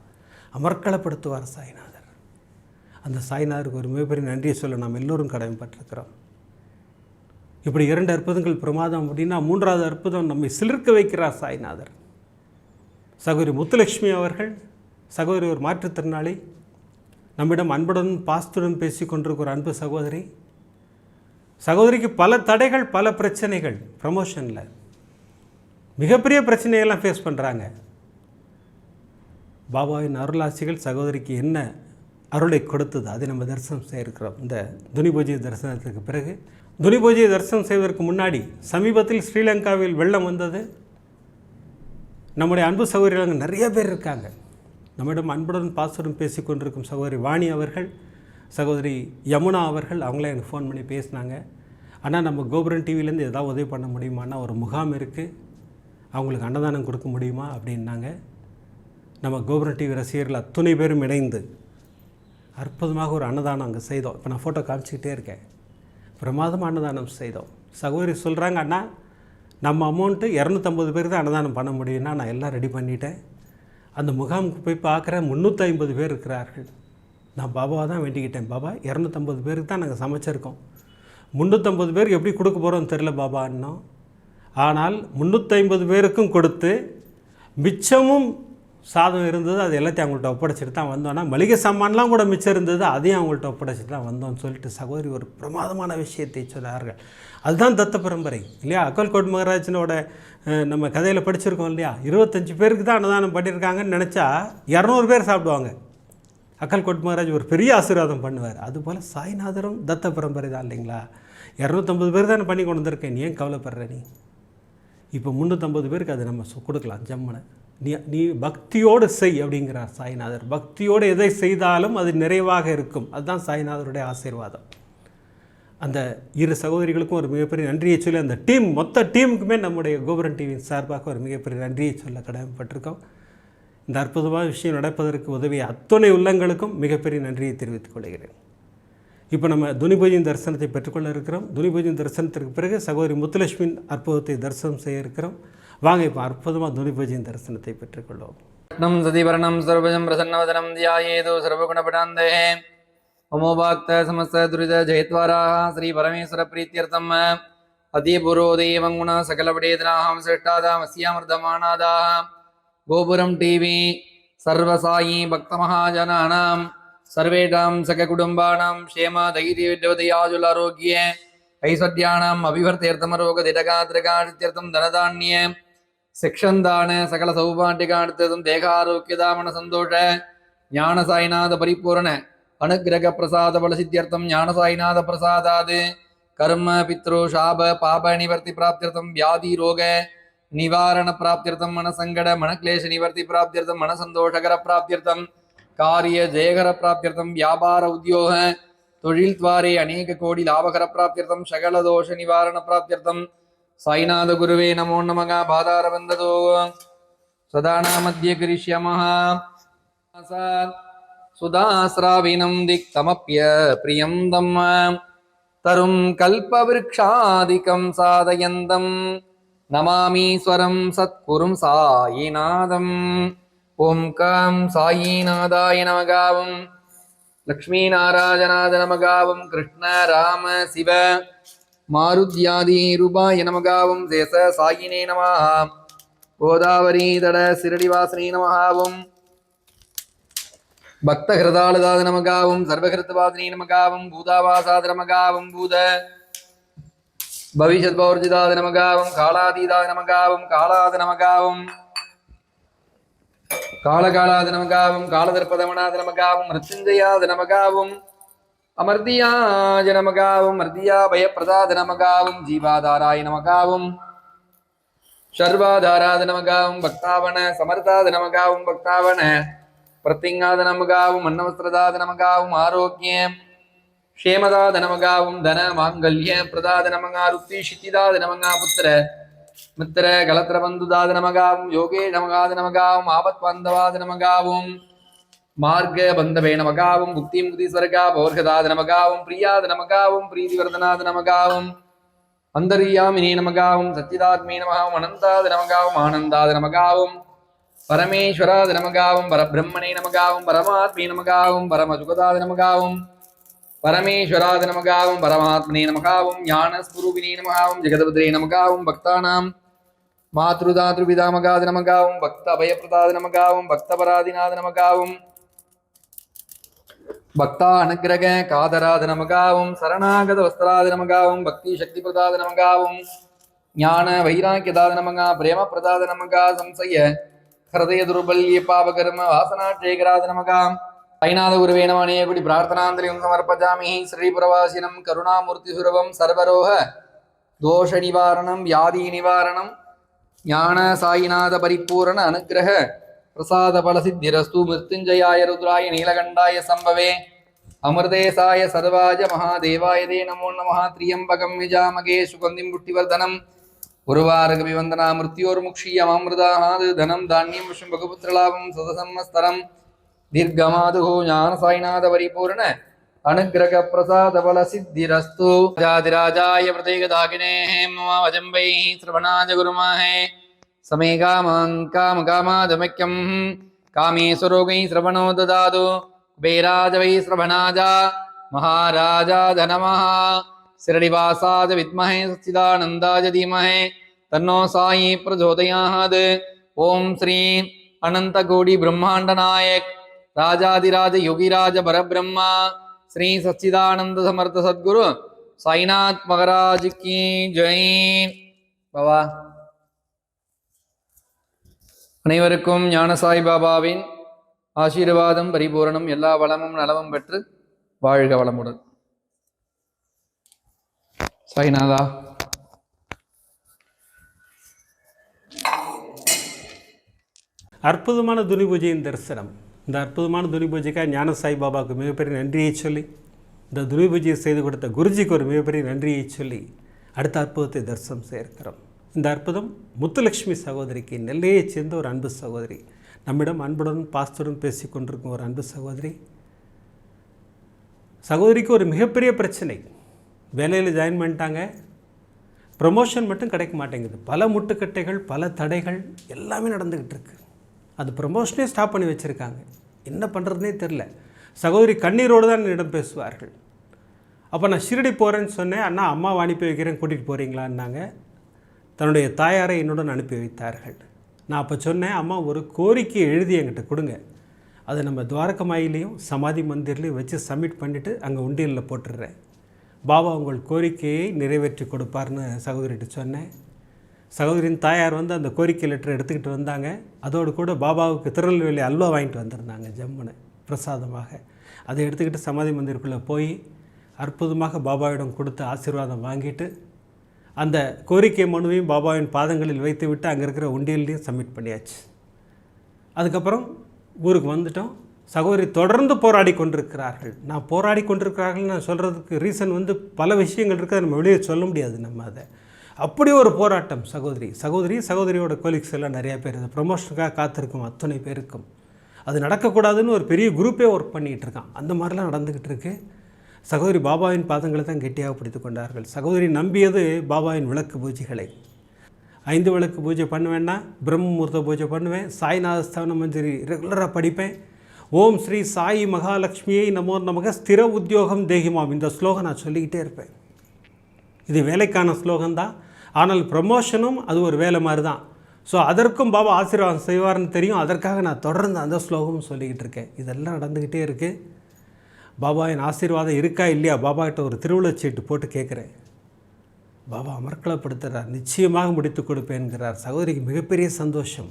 அமர்க்களப்படுத்துவார் சாய்நாதர். அந்த சாய்நாதருக்கு ஒரு மிகப்பெரிய நன்றியை சொல்ல நாம் எல்லோரும் கடமைப்பட்டிருக்கிறோம். இப்படி 2 அற்புதங்கள் பிரமாதம் அப்படின்னா 3வது அற்புதம் நம்மை சிலிர்க்க வைக்கிறார் சாய்நாதர். சகோதரி முத்துலட்சுமி அவர்கள், சகோதரி ஒரு மாற்றுத்திறனாளி, நம்மிடம் அன்புடன் பாஸ்துடன் பேசி கொண்டிருக்கிற அன்பு சகோதரி. சகோதரிக்கு பல தடைகள், பல பிரச்சனைகள். ப்ரமோஷனில் மிகப்பெரிய பிரச்சனையெல்லாம் ஃபேஸ் பண்ணுறாங்க. பாபாவின் அருளாசிகள் சகோதரிக்கு என்ன அருளை கொடுத்தது அதை நம்ம தரிசனம் செய்திருக்கிறோம். இந்த துனி பூஜை தரிசனத்துக்கு பிறகு, துனி பூஜையை தரிசனம் செய்வதற்கு முன்னாடி சமீபத்தில் ஸ்ரீலங்காவில் வெள்ளம் வந்தது. நம்முடைய அன்பு சகோதரிகள் நிறைய பேர் இருக்காங்க. நம்மிடம் அன்புடன் பாசுடன் பேசி கொண்டிருக்கும் சகோதரி வாணி அவர்கள், சகோதரி யமுனா அவர்கள், அவங்களே எனக்கு ஃபோன் பண்ணி பேசினாங்க. ஆனால் நம்ம கோபுரம் டிவிலேருந்து ஏதாவது உதவி பண்ண முடியுமான்னா ஒரு முகாம் இருக்குது, அவங்களுக்கு அன்னதானம் கொடுக்க முடியுமா அப்படின்னாங்க. நம்ம கோபுரம் டிவி ரசிகர்கள் அத்துணை பேரும் இணைந்து அற்புதமாக ஒரு அன்னதானம் அங்கே செய்தோம். இப்போ நான் ஃபோட்டோ காமிச்சிக்கிட்டே இருக்கேன். பிரமாதமாக அன்னதானம் செய்தோம். சகோதரி சொல்கிறாங்க, அண்ணா நம்ம அமௌண்ட்டு 250 பேர் தான் அன்னதானம் பண்ண முடியும்னா நான் எல்லாம் ரெடி பண்ணிட்டேன். அந்த முகாமுக்கு போய் பார்க்குறேன் 350 பேர் இருக்கிறார்கள். நான் பாபாவை தான் வேண்டிக்கிட்டேன், பாபா 250 பேருக்கு தான் நாங்கள் சமைச்சிருக்கோம், 350 பேருக்கு எப்படி கொடுக்க போகிறோன்னு தெரில பாபான்னோம். ஆனால் 350 பேருக்கும் கொடுத்து மிச்சமும் சாதம் இருந்தது, அது எல்லாத்தையும் அவங்கள்ட்ட ஒப்படைச்சிட்டு தான் வந்தோன்னா மளிகை சாமான்லாம் கூட மிச்சம் இருந்தது, அதையும் அவங்கள்ட்ட ஒப்படைச்சிட்டு தான் வந்தோம்னு சொல்லிட்டு சகோதரி ஒரு பிரமாதமான விஷயத்தை சொன்னார்கள். அதுதான் தத்த பரம்பரை இல்லையா. அக்கல்கோட் மகாராஜனோட நம்ம கதையில் படிச்சிருக்கோம் இல்லையா. 25 பேருக்கு தான் அன்னதானம் பண்ணியிருக்காங்கன்னு நினச்சா 200 பேர் சாப்பிடுவாங்க. அக்கல்கோட் மகாராஜ் ஒரு பெரிய ஆசீர்வாதம் பண்ணுவார். அதுபோல் சாய்நாதரும் தத்த பரம்பரை தான் இல்லைங்களா. 250 பேர் தானே பண்ணி கொண்டு வந்திருக்கேன், நீ ஏன் கவலைப்படுற? நீ இப்போ 350 பேருக்கு அதை நம்ம கொடுக்கலாம் ஜம்மனை. நீ பக்தியோடு செய் அப்படிங்கிறார் சாய்நாதர். பக்தியோடு எதை செய்தாலும் அது நிறைவாக இருக்கும். அதுதான் சாய்நாதருடைய ஆசீர்வாதம். அந்த 2 சகோதரிகளுக்கும் ஒரு மிகப்பெரிய நன்றியை சொல்லி அந்த டீம், மொத்த டீமுக்குமே நம்முடைய கோபுரம் டிவியின் சார்பாக ஒரு மிகப்பெரிய நன்றியை சொல்ல கடமைப்பட்டிருக்கோம். இந்த அற்புதமான விஷயம் நடப்பதற்கு உதவிய அத்துணை உள்ளங்களுக்கும் மிகப்பெரிய நன்றியை தெரிவித்துக் கொள்கிறேன். இப்போ நம்ம துனி பூஜையின் தரிசனத்தை பெற்றுக்கொள்ள இருக்கிறோம். துனி பூஜையின் தரிசனத்திற்கு பிறகு சகோதரி முத்துலட்சுமியின் அற்புதத்தை தரிசனம் செய்ய இருக்கிறோம். வாங்க இப்போ அற்புதமாக துனி பூஜையின் தரிசனத்தை பெற்றுக்கொள்வோம். நம் சதிவரணம் சர்வஜம் பிரசன்னவதனம் தியாயேதோ சர்வகுணபடாந்தே அமோபாக்த சமஸ்த துரித ஜெயத்வாராக ஸ்ரீ பரமேஸ்வர பிரீத்தியர்த்தம் அதிபூர்வோ தேவங்குண சகலபடேதனாம் சிரஷ்டாதாமஸ்யாமிருதமானாதாக கோபுரம் டிவி சர்வசாயி பக்தமஹாஜனானாம் சர்வேஷாம் சககுடும்பானாம் க்ஷேம தைரிய வித்வதயாஜுலாரோக்கிய ஐஸ்வர்யாணாம் அபிவர்த்தேர்த்தமரோகதிடகாத்ரகாதித்யர்த்தம் தனதான்ய சிக்ஷந்தான சகல சௌபாண்டிகார்த்ததும் தேகாரோக்கியதாமன சந்தோஷ ஞான சாய்நாத பரிபூரண அனுக்கிரக பிரசாத பல சித்தியர்த்தம் ஞான சாய்நாத பிரசாதாது கர்ம பித்ரு சாப பாப நிவர்த்தி பிராப்தியர்த்தம் வியாதி ரோக நிவாரண பிராப்தியர்த்தம் மனசங்கட மனக்லேஷ நிவர்த்தி பிராப்தியர்த்தம் மனசந்தோஷகர பிராப்தியர்த்தம் காரிய ஜெயகர பிராப்தியர்த்தம் வியாபார உத்தியோக தொழில் துவாரே அநேக கோடி லாபகர பிராப்தியர்த்தம் சகல தோஷ நிவாரண பிராப்தியர்த்தம் சாய்நாத குருவே நமோ நமக பாதார வந்ததோ சதானா மத்திய கிரிஷ்யமஹ சுதாஸ்ராவினம் திக்தமப்ய பிரியம் தம்ம தரும் கல்பவிருக்ஷாதிகம் சாதயந்தம் நமாமீஸ்வரம் சத்குரும் சாயிநாதம் ஓம் கம் சாயிநாதாய நமகாவும் லக்ஷ்மீநாராயணாத நமகாவும் கிருஷ்ண ராம சிவ மாருத்யாதி ரூபாய நமகாவும் தேச சாயினே நமஹ கோதாவரி தட சிரடிவாசனே நமகாவும் பக்த ஹிருதாளதாத நமகாவும் சர்வகிருத்தவாதினே நமகாவும் பூதாவாசாத நமகாவும் பூத பவிஷத் பௌர்ஜிதாத நமகாவும் காலாதீதாத நமகாவும் காலாத நமகாவும் காலகாலாத நமகாவும் காலதர்ப்பதமனாத நமகாவும் மிருத்யுஞ்சயாத நமகாவும் அமர்தியாஜ நமகாவும் மர்தியா பயப்பிரதாத நமகாவும் ஜீவாதாராய நமகாவும் சர்வாதாராத நமகாவும் பக்தாவன சமர்த்தாத நமகாவும் பக்தாவன பிரத்திங்காத நமகாவும் அன்னவஸ்திரதாத நமகாவும் ஆரோக்கியம் க்ஷேமதாத நமகாவும் தன மாங்கல்ய பிரதாத நமகா ருக்தி சித்திதாத நமகா புத்திர மித்திர கலத்திர பந்துதாத நமகாவும் யோகே நமகாத நமகாவும் ஆபத் பந்தவாத நமகாவும் மார்க பந்தவே நமகாவும் முக்தி முக்தி ஸ்வர்கா பௌர்கதாத நமகாவும் பிரியாத நமகாவும் பிரீதிவர்தனாத நமகாவும் அந்தர்யாமினே நமகாவும் சச்சிதாத்மே நமகாவும் அனந்தாத நமகாவும் ஆனந்தாத நமகாவும் பரமேஸ்வராத நமகாவும் பரபிரம்மணே நமகாவும் பரமாத்மே நமகாவும் பரமசுகதாத நமகாவும் பரமேஸ்வராத நமகாவும் பரமாத்மனே நமகாவும் ஞானஸ்வரூபினே நமகாவும் ஜெகதபத்ரே நமகாவும் பக்தானாம் மாத்ருதாத்ருபிதாமகாத நமகாவும் பக்த அபயப்பிரதாத நமகாவும் பக்தபராதிநாத நமகாவும் பக்தா அனுக்கிரக காதராத நமகாவும் சரணாகத வஸ்திராத நமகாவும் பக்தி சக்தி பிரதாத நமகாவும் ஞான வைராக்கியதாத நமகா பிரேம பிரதாத நமகா சம்சய ஹிருதய துர்பல்ய பாவகர்ம வாசனாட்சேகராத நமகாம் சாய்நாத குருவே நம அநேகடி பிரார்த்தனாந்தலியும் சமர்ப்பஜாமி ஸ்ரீபுரவாசினம் கருணாமூர்த்தி சுரவம் சர்வரோக தோஷ நிவாரணம் வியாதி நிவாரணம் ஞான சாயிநாத பரிபூரண அனுக்கிரக பிரசாத பலசித்திரஸ்து மிருத்யுஞ்சயாய ருத்ராய நீலகண்டாய சம்பவே அமிர்தேசாய சர்வாஜ மகாதேவாய தே நமோ நமः திரியம்பகம் விஜாமகே சுகந்திம் புஷ்டிவர்தனம் உருவாரகவிவந்தனா மிருத்யோர்முக்ஷீயமாமிருதாஹாது தனம் தானியம் விஷம் பகுபுத்திரலாபம் சதசம்மஸ்தரம் தீர்க்கமாதுः ஞான சாய்நாத பரிபூரண अनुग्रह प्रसाद बल सिद्धिरस्तु राजाधिराजाय प्रतीकदाकिने मम वजम्बै श्रवणाज गुरुमाहे समे कामान् कामकामादमक्यं कामेश्वरोगै श्रवणो ददातु कुबेराज वै श्रवणाज महाराजाज नमः शिरडिवासाज विद्महे सच्चिदानन्दाय धीमहि तन्नो साई प्रचोदयात् ओम श्री अनंतकोटि ब्रह्मांड नायक राजाधिराज योगिराज परब्रह्मा श्री सच्चिदानंद समर्थ सद्गुरु साईनाथ महाराज की जय बाबा அனைவருக்கும் ஞான சாய் பாபாவின் ஆசீர்வாதம் பரிபூரணம் எல்லா வளமும் நலமும் பெற்று வாழ்க வளமுடன். சாய்நாதா அற்புதமான துனி பூஜையின் தரிசனம். இந்த அற்புதமான துனி பூஜைக்காக ஞான சாய் பாபாவுக்கு மிகப்பெரிய நன்றியை சொல்லி, இந்த துனி பூஜையை செய்து கொடுத்த குருஜிக்கு ஒரு மிகப்பெரிய நன்றியை சொல்லி அடுத்த அற்புதத்தை தரிசனம் செய்திருக்கிறோம். இந்த அற்புதம் முத்துலட்சுமி சகோதரிக்கு, நெல்லையைச் சேர்ந்த ஒரு அன்பு சகோதரி, நம்மிடம் அன்புடன் பாஸ்துடன் பேசி கொண்டிருக்கும் ஒரு அன்பு சகோதரிக்கு ஒரு மிகப்பெரிய பிரச்சனை. வேலையில் ஜாயின் பண்ணிட்டாங்க, ப்ரமோஷன் மட்டும் கிடைக்க மாட்டேங்குது. பல முட்டுக்கட்டைகள், பல தடைகள் எல்லாமே நடந்துக்கிட்டு இருக்கு. அது ப்ரமோஷனே ஸ்டாப் பண்ணி வச்சுருக்காங்க. என்ன பண்ணுறதுனே தெரில. சகோதரி கண்ணீரோடு தான் என்னிடம் பேசுவார்கள். அப்போ நான் ஷிரடி போகிறேன்னு சொன்னேன். அண்ணா அம்மாவை அனுப்பி வைக்கிறேன், கூட்டிகிட்டு போகிறீங்களான்னாங்க. தன்னுடைய தாயாரை என்னுடன் அனுப்பி வைத்தார்கள். நான் அப்போ சொன்னேன், அம்மா ஒரு கோரிக்கை எழுதி என்கிட்ட கொடுங்க, அதை நம்ம துவாரகமாயிலையும் சமாதி மந்திர்லையும் வச்சு சப்மிட் பண்ணிவிட்டு அங்கே உண்டியலில் போட்டுடுறேன். பாபா உங்கள் கோரிக்கையை நிறைவேற்றி கொடுப்பார்னு சகோதரிகிட்ட சொன்னேன். சகோதரின் தாயார் வந்து அந்த கோரிக்கை லெட்டர் எடுத்துக்கிட்டு வந்தாங்க. அதோடு கூட பாபாவுக்கு திருநெல்வேலி அல்வா வாங்கிட்டு வந்திருந்தாங்க ஜம்முன்னு. பிரசாதமாக. அதை எடுத்துக்கிட்டு சமாதி மந்திருக்குள்ளே போய் அற்புதமாக பாபாவிடம் கொடுத்து ஆசீர்வாதம் வாங்கிட்டு அந்த கோரிக்கை மனுவையும் பாபாவின் பாதங்களில் வைத்து விட்டு அங்கே இருக்கிற உண்டியல்லையும் சப்மிட் பண்ணியாச்சு. அதுக்கப்புறம் ஊருக்கு வந்துட்டோம். சகோதரி தொடர்ந்து போராடி கொண்டிருக்கிறார்கள். நான் போராடி கொண்டிருக்கிறார்கள் நான் சொல்கிறதுக்கு ரீசன் பல விஷயங்கள் இருக்குது, நம்ம வெளியே சொல்ல முடியாது. நம்ம அதை அப்படி ஒரு போராட்டம். சகோதரியோட கொலீக்ஸ் எல்லாம் நிறையா பேர் இந்த ப்ரொமோஷனுக்காக காத்திருக்கும் அத்தனை பேருக்கும் அது நடக்கக்கூடாதுன்னு ஒரு பெரிய குரூப்பே ஒர்க் பண்ணிகிட்டு இருக்கான். அந்த மாதிரிலாம் நடந்துக்கிட்டு இருக்கு. சகோதரி பாபாவின் பாதங்களை தான் கெட்டியாக பிடித்து கொண்டார்கள். சகோதரி நம்பியது பாபாவின் விளக்கு பூஜைகளை. 5 விளக்கு பூஜை பண்ணுவேன்னா பிரம்ம முகூர்த்த பூஜை பண்ணுவேன். சாய்நாத ஸ்தான மஞ்சரி ரெகுலராக படிப்பேன். ஓம் ஸ்ரீ சாயி மகாலட்சுமியை நமோ நமக ஸ்திர உத்தியோகம் தேகிமாம். இந்த ஸ்லோகம் நான் சொல்லிக்கிட்டே இருப்பேன். இது வேலைக்கான ஸ்லோகம்தான். ஆனால் ப்ரமோஷனும் அது ஒரு வேலை மாதிரி தான். ஸோ அதற்கும் பாபா ஆசீர்வாதம் செய்வார்னு தெரியும். அதற்காக நான் தொடர்ந்து அந்த ஸ்லோகமும் சொல்லிக்கிட்டு இருக்கேன். இதெல்லாம் நடந்துக்கிட்டே இருக்குது. பாபாவின் ஆசீர்வாதம் இருக்கா இல்லையா? பாபாக்கிட்ட ஒரு திருவிழச்சீட்டு போட்டு கேட்குறேன். பாபா அமர்க்கலப்படுத்துகிறார். நிச்சயமாக முடித்து கொடுப்பேன்கிறார். சகோதரிக்கு மிகப்பெரிய சந்தோஷம்.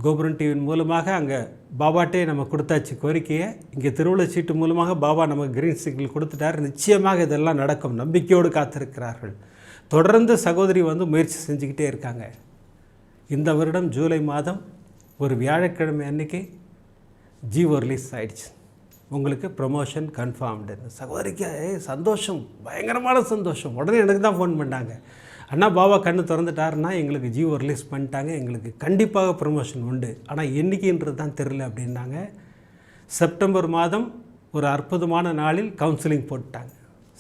கோபுரம் டிவியின் மூலமாக அங்கே பாபாட்டே நம்ம கொடுத்தாச்சு கோரிக்கையை. இங்கே திருவிழச்சீட்டு மூலமாக பாபா நமக்கு கிரீன் சிக்னல் கொடுத்துட்டார். நிச்சயமாக இதெல்லாம் நடக்கும். நம்பிக்கையோடு காத்திருக்கிறார்கள். தொடர்ந்து சகோதரி முயற்சி செஞ்சுக்கிட்டே இருக்காங்க. இந்த வருடம் ஜூலை மாதம் ஒரு வியாழக்கிழமை அன்றைக்கி ஜியோ ரிலீஸ் ஆகிடுச்சு. உங்களுக்கு ப்ரமோஷன் கன்ஃபார்ம்டு. சகோதரிக்கு சந்தோஷம், பயங்கரமான சந்தோஷம். உடனே எனக்கு தான் ஃபோன் பண்ணாங்க. அண்ணா பாபா கண்ணு திறந்துட்டாருன்னா எங்களுக்கு ஜியோ ரிலீஸ் பண்ணிட்டாங்க, எங்களுக்கு கண்டிப்பாக ப்ரமோஷன் உண்டு, ஆனால் என்றைக்குன்றது தான் தெரில அப்படின்னாங்க. செப்டம்பர் மாதம் ஒரு அற்புதமான நாளில் கவுன்சிலிங் போட்டாங்க.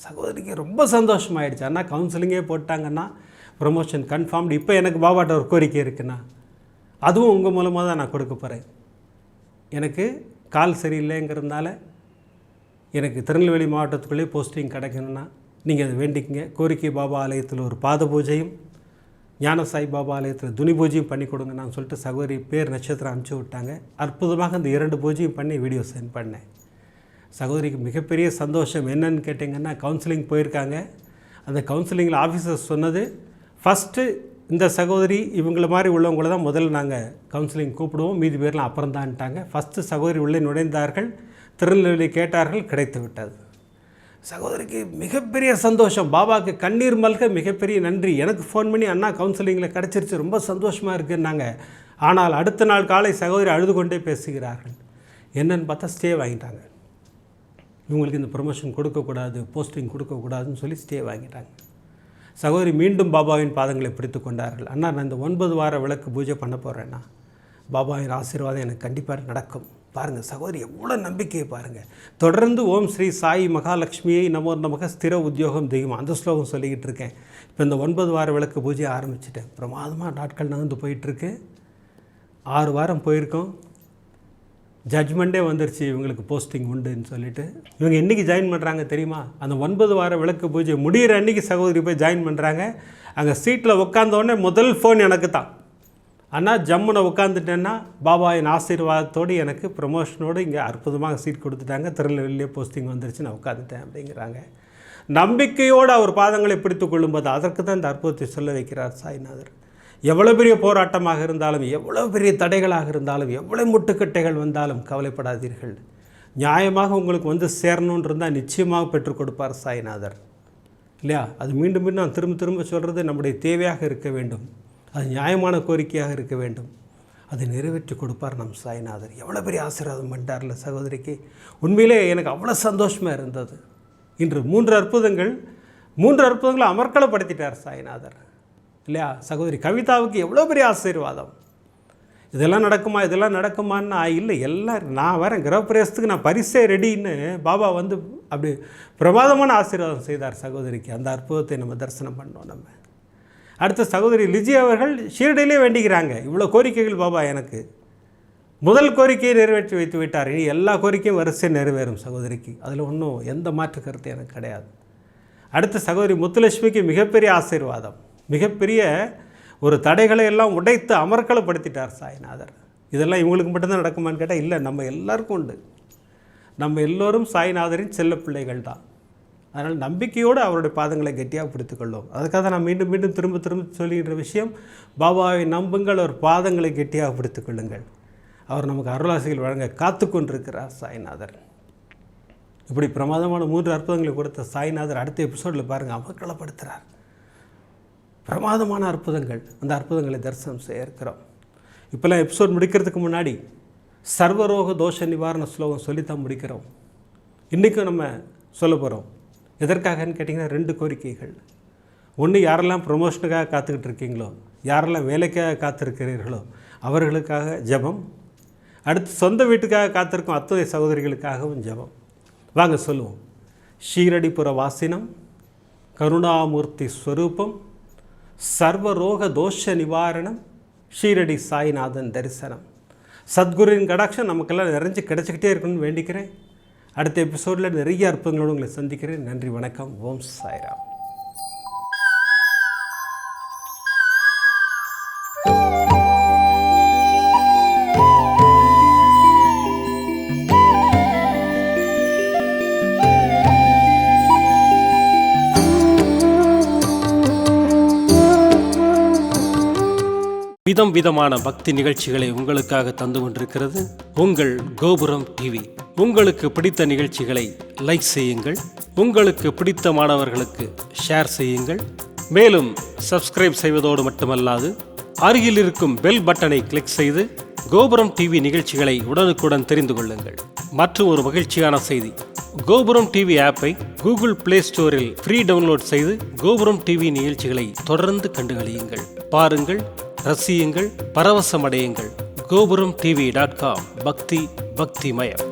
சகோதரிக்கு ரொம்ப சந்தோஷமாயிடுச்சு. அண்ணா கவுன்சிலிங்கே போட்டாங்கன்னா ப்ரமோஷன் கன்ஃபார்ம்டு. இப்போ எனக்கு பாபாட்ட ஒரு கோரிக்கை இருக்குண்ணா, அதுவும் உங்கள் மூலமாக தான் நான் கொடுக்க போகிறேன். எனக்கு கால் சரியில்லைங்கிறதுனால எனக்கு திருநெல்வேலி மாவட்டத்துக்குள்ளே போஸ்டிங் கிடைக்கணும்னா நீங்கள் அதை வேண்டிக்கங்க. கோரிக்கை பாபா ஆலயத்தில் ஒரு பாத பூஜையும் ஞான சாய் பாபா ஆலயத்தில் துணி பூஜையும் பண்ணி கொடுங்க நான் சொல்லிட்டு சகோதரி பேர் நட்சத்திரம் அனுப்பிச்சி விட்டாங்க. அற்புதமாக அந்த 2 பூஜையும் பண்ணி வீடியோ சென்ட் பண்ணேன். சகோதரிக்கு மிகப்பெரிய சந்தோஷம். என்னன்னு கேட்டிங்கன்னா, கவுன்சிலிங் போயிருக்காங்க. அந்த கவுன்சிலிங்கில் ஆஃபீஸர்ஸ் சொன்னது, ஃபஸ்ட்டு இந்த சகோதரி இவங்கள மாதிரி உள்ளவங்கள தான் முதல்ல நாங்கள் கவுன்சிலிங் கூப்பிடுவோம், மீதி பேர்லாம் அப்புறம் தான்ட்டாங்க. ஃபஸ்ட்டு சகோதரி உள்ளே நுழைந்தார்கள், திருநெல்வேலி கேட்டார்கள், கிடைத்து விட்டது. சகோதரிக்கு மிகப்பெரிய சந்தோஷம். பாபாவுக்கு கண்ணீர் மல்க மிகப்பெரிய நன்றி. எனக்கு ஃபோன் பண்ணி அண்ணா கவுன்சிலிங்கில் கிடச்சிருச்சு, ரொம்ப சந்தோஷமாக இருக்குன்னாங்க. ஆனால் அடுத்த நாள் காலை சகோதரி அழுது கொண்டே பேசுகிறார்கள். என்னன்னு பார்த்தா ஸ்டே வாங்கிட்டாங்க. இவங்களுக்கு இந்த ப்ரமோஷன் கொடுக்கக்கூடாது, போஸ்டிங் கொடுக்கக்கூடாதுன்னு சொல்லி ஸ்டே வாங்கிட்டாங்க. சகோதரி மீண்டும் பாபாவின் பாதங்களை பிடித்து கொண்டார்கள். அண்ணா நான் இந்த 9 வார விளக்கு பூஜை பண்ண போகிறேன்னா பாபாவின் ஆசீர்வாதம் எனக்கு கண்டிப்பாக நடக்கும். பாருங்கள் சகோதரி எவ்வளோ நம்பிக்கையை பாருங்கள். தொடர்ந்து ஓம் ஸ்ரீ சாயி மகாலட்சுமியை நமோ நமக ஸ்திர உத்தியோகம் தெய்வம் அந்த ஸ்லோகம் சொல்லிக்கிட்டு இருக்கேன். இப்போ இந்த 9 வார விளக்கு பூஜையை ஆரம்பிச்சிட்டேன். பிரமாதமாக நாட்கள் நகர்ந்து போயிட்டுருக்கு. 6 வாரம் போயிருக்கோம். ஜட்ஜ்மெண்ட்டே வந்துருச்சு, இவங்களுக்கு போஸ்டிங் உண்டுன்னு சொல்லிட்டு. இவங்க என்றைக்கு ஜாயின் பண்ணுறாங்க தெரியுமா? அந்த 9 வார விளக்கு பூஜை முடிகிற அன்றைக்கி சகோதரி போய் ஜாயின் பண்ணுறாங்க. அங்கே சீட்டில் உட்காந்தோடனே முதல் ஃபோன் எனக்கு தான். ஆனால் ஜம்முனை உட்காந்துட்டேன்னா பாபாவின் ஆசீர்வாதத்தோடு எனக்கு ப்ரமோஷனோடு இங்கே அற்புதமாக சீட் கொடுத்துட்டாங்க, திருநெல்வேலியே போஸ்டிங் வந்துருச்சு, நான் உட்காந்துட்டேன் அப்படிங்கிறாங்க. நம்பிக்கையோடு அவர் பாதங்களை பிடித்து கொள்ளும்போது அதற்கு தான் இந்த அற்புதத்தை சொல்ல வைக்கிறார் சாய்நாதர். எவ்வளோ பெரிய போராட்டமாக இருந்தாலும், எவ்வளோ பெரிய தடைகளாக இருந்தாலும், எவ்வளோ முட்டுக்கட்டைகள் வந்தாலும் கவலைப்படாதீர்கள். நியாயமாக உங்களுக்கு சேரணுன்னு இருந்தால் நிச்சயமாக பெற்றுக் கொடுப்பார் சாய்நாதர் இல்லையா? அது மீண்டும் மீண்டும் நான் திரும்ப சொல்கிறது நம்முடைய தேவையாக இருக்க வேண்டும், அது நியாயமான கோரிக்கையாக இருக்க வேண்டும். அதை நிறைவேற்றி கொடுப்பார் நம் சாய்நாதர். எவ்வளோ பெரிய ஆசீர்வாதம் பண்ணிட்டார்ல சகோதரிக்கு. உண்மையிலே எனக்கு அவ்வளோ சந்தோஷமாக இருந்தது. இன்று 3 அற்புதங்களை அமர்க்கலப்படுத்திட்டார் சாய்நாதர் இல்லையா? சகோதரி கவிதாவுக்கு எவ்வளோ பெரிய ஆசீர்வாதம். இதெல்லாம் நடக்குமான்னா இல்லை, எல்லாம் நான் வரேன் கிரகப்பிரவேசத்துக்கு, நான் பரிசே ரெடின்னு பாபா அப்படி பிரமாதமான ஆசீர்வாதம் செய்தார் சகோதரிக்கு. அந்த அற்புதத்தை நம்ம தரிசனம் பண்ணோம். நம்ம அடுத்த சகோதரி லிஜி அவர்கள் ஷீரடியிலே வேண்டிக்கிறாங்க. இவ்வளோ கோரிக்கைகள் பாபா எனக்கு, முதல் கோரிக்கையை நிறைவேற்றி வைத்து விட்டார், இனி எல்லா கோரிக்கையும் வரிசை நிறைவேறும் சகோதரிக்கு. அதில் ஒன்றும் எந்த மாற்று கருத்து எனக்கு கிடையாது. அடுத்த சகோதரி முத்துலட்சுமிக்கு மிகப்பெரிய ஆசீர்வாதம், மிகப்பெரிய ஒரு தடைகளை எல்லாம் உடைத்து அமர்க்கலப்படுத்திட்டார் சாய்நாதர். இதெல்லாம் இவங்களுக்கு மட்டும்தான் நடக்குமான்னு கேட்டால் இல்லை, நம்ம எல்லாருக்கும் உண்டு. நம்ம எல்லோரும் சாய்நாதரின் செல்ல பிள்ளைகள் தான். அதனால் நம்பிக்கையோடு அவருடைய பாதங்களை கெட்டியாக பிடித்துக்கொள்ளும். அதுக்காக தான் நான் மீண்டும் திரும்ப சொல்லுகின்ற விஷயம், பாபாவை நம்புங்கள், அவர் பாதங்களை கெட்டியாக பிடித்துக்கொள்ளுங்கள். அவர் நமக்கு அருளாசிகள் வழங்க காத்து கொண்டிருக்கிறார் சாய்நாதர். இப்படி பிரமாதமான 3 அற்புதங்களை கொடுத்த சாய்நாதர் அடுத்த எபிசோடில் பாருங்கள் அமர்க்களப்படுத்துகிறார். பிரமாதமான அற்புதங்கள், அந்த அற்புதங்களை தரிசனம் செய்ய இருக்கிறோம். இப்போல்லாம் எபிசோட் முடிக்கிறதுக்கு முன்னாடி சர்வரோக தோஷ நிவாரண ஸ்லோகம் சொல்லித்தான் முடிக்கிறோம். இன்றைக்கும் நம்ம சொல்ல போகிறோம். எதற்காகன்னு கேட்டிங்கன்னா 2 கோரிக்கைகள். ஒன்று, யாரெல்லாம் ப்ரொமோஷனுக்காக காத்துக்கிட்டு இருக்கீங்களோ, யாரெல்லாம் வேலைக்காக காத்திருக்கிறீர்களோ அவர்களுக்காக ஜெபம். அடுத்து சொந்த வீட்டுக்காக காத்திருக்கும் அத்துணை சகோதரிகளுக்காகவும் ஜெபம். வாங்க சொல்லுவோம். ஷீரடிபுர வாசினம், கருணாமூர்த்தி ஸ்வரூபம், சர்வரோக தோஷ நிவாரணம், ஷீரடி சாய்நாதன் தரிசனம். சத்குருவின் கடாட்சம் நமக்கெல்லாம் நிறைஞ்சு கிடச்சிக்கிட்டே இருக்கணும்னு வேண்டிக்கிறேன். அடுத்த எபிசோடில் நிறைய அற்புதங்களோடு உங்களை சந்திக்கிறேன். நன்றி, வணக்கம். ஓம் சாய்ராம். விதம் விதமான பக்தி நிகழ்ச்சிகளை உங்களுக்காக தந்து கொண்டிருக்கிறது உங்கள் கோபுரம் டிவி. உங்களுக்கு பிடித்த நிகழ்ச்சிகளை லைக் செய்யுங்கள், உங்களுக்கு பிடித்த மாணவர்களுக்கு ஷேர் செய்யுங்கள். மேலும் சப்ஸ்கிரைப் செய்வதோடு மட்டுமல்லாது அருகில் இருக்கும் பெல் பட்டனை கிளிக் செய்து கோபுரம் டிவி நிகழ்ச்சிகளை உடனுக்குடன் தெரிந்து கொள்ளுங்கள். மற்றும் ஒரு மகிழ்ச்சியான செய்தி, கோபுரம் டிவி ஆப்பை கூகுள் பிளே ஸ்டோரில் ஃப்ரீ டவுன்லோட் செய்து கோபுரம் டிவி நிகழ்ச்சிகளை தொடர்ந்து கண்டுகளியுங்கள். பாருங்கள், ரசியுங்கள், பரவசமடையுங்கள். gopuramtv.com. பக்தி பக்திமயம்.